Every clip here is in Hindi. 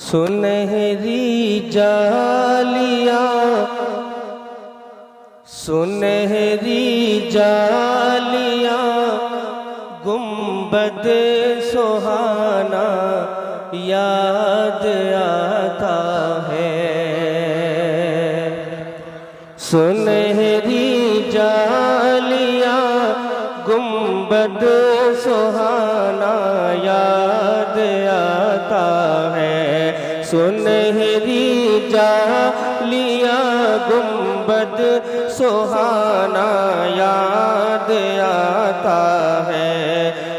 सुनहरी जालियां सुनहरी जालियां गुंबद सुहाना याद आता है। सुनहरी जालियां गुंबद सुहाना याद आता है। सुनहरी जालियां गुंबद सुहाना याद आता है।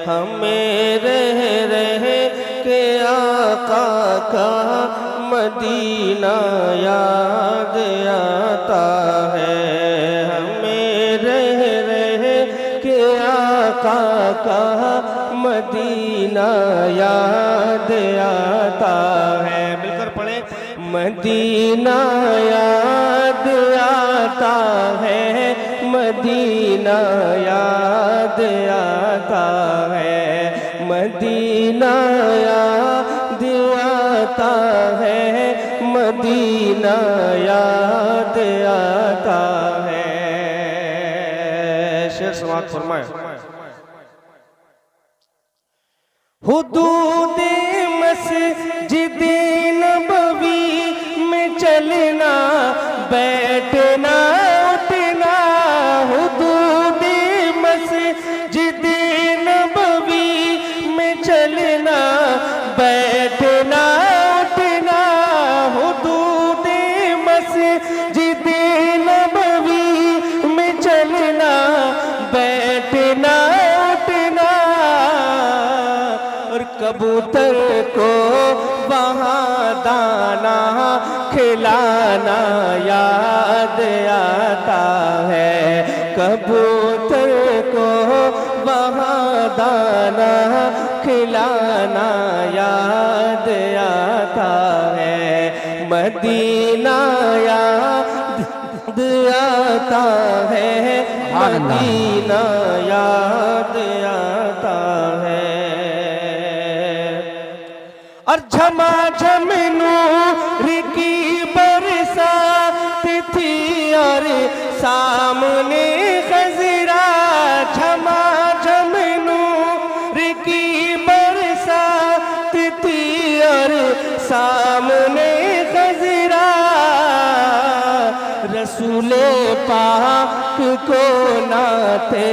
हमें रह रह के आका का मदीना याद आता है। हमें रह रह के आका का मदीना याद आता है। मिलकर पढ़े, मदीना याद आता है, मदीना याद आता है, मदीना याद आता है, मदीना याद आता है। शेर समाप्त फरमाए। हुदूद मस्जिद नबवी में चलना बैठना उठना। हुदूद मस्जिद नबवी में चलना बैठना उठना। हुदूद मस्जिद नबवी में चलना बैठना उठना। और कबूतर को वहाँ दाना खिलाना याद आता है। कबूतर को वहाँ दाना खिलाना याद आता है। मदीना याद आता है, मदीना याद आता है। और झमाझम नूर की बरसात थी और सामने खजरा। झमाझम नूर की बरसात थी और सामने खजरा। रसूले पाक को नाते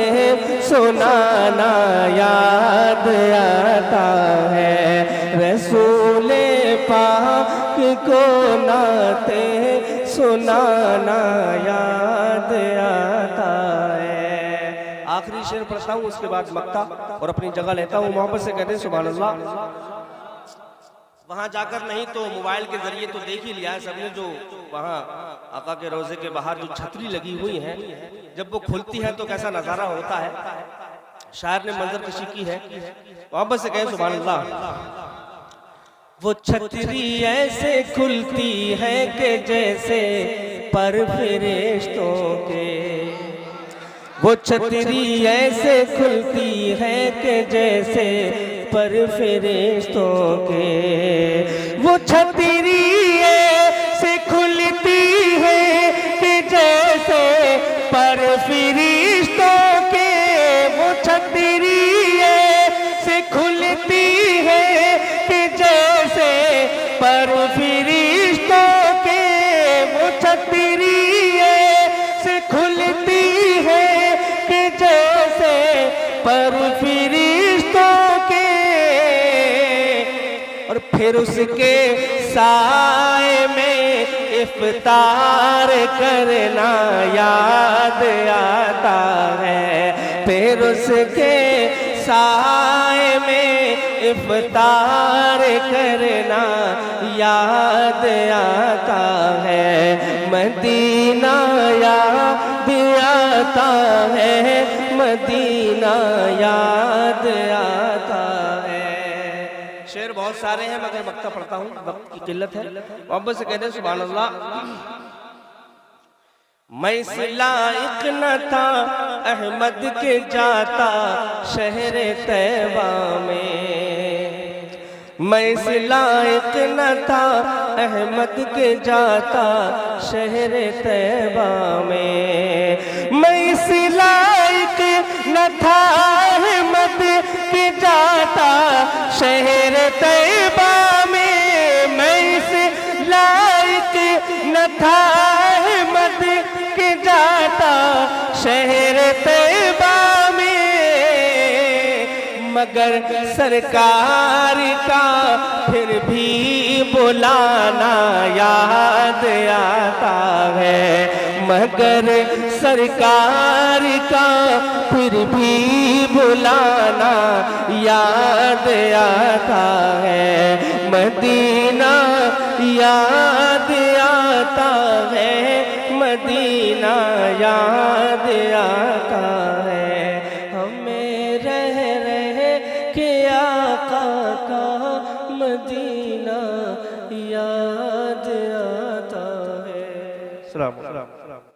सुनाना याद आता है। रसूले पाक को नाते सुनाना याद आता है। आखिरी शेर पढ़ता हूँ, उसके बाद मक्ता और अपनी जगह लेता हूँ। मोहब्बत से कहते हैं सुभान अल्लाह। वहाँ जाकर नहीं तो मोबाइल के जरिए तो देख ही लिया है सबने, जो वहाँ आका के रोजे के बाहर जो छतरी लगी हुई है, जब वो खुलती है तो कैसा नज़ारा होता है। शायर ने मंजर कशी की है, मोहब्बत से कहे सुभान अल्लाह। वो छतरी ऐसे खुलती है कि जैसे पर फरिश्तों के। वो छतरी ऐसे खुलती है कि जैसे पर फरिश्तों के। वो छतरी ऐसे खुलती है कि जैसे पर फरिश्तों के। वो छतरी ऐसे खुलती है कि जैसे पर फरिश्तों के। वो छतरी ऐसे खुलती है कि जैसे पर फरिश्तों के। और फिर उसके साए में इफ्तार करना याद आता है। फिर उसके साए में इफ्तार करना याद आता है। मदीना याद आता है, मदीना याद आता है। शेर बहुत सारे हैं मगर वक्त पढ़ता हूँ, वक्त की किल्लत है। मोहब्बत से कहते हैं सुभान अल्लाह। मैं लायक न था अहमद के जाता शहर तैबा में। मैं इस लायक न था अहमद के जाता शहर तैबा में। मैं इस लायक न था अहमद के जाता शहर तैबा में। मैं इस लायक न था अहमद के जाता शहर तैबा में, मगर सरकार का फिर भी बुलाना याद आता है। मगर सरकार का फिर भी बुलाना याद आता है। मदीना याद आता है, मदीना याद आता है। हमें रह रह के आका का मदीना याद आता है। सलाम।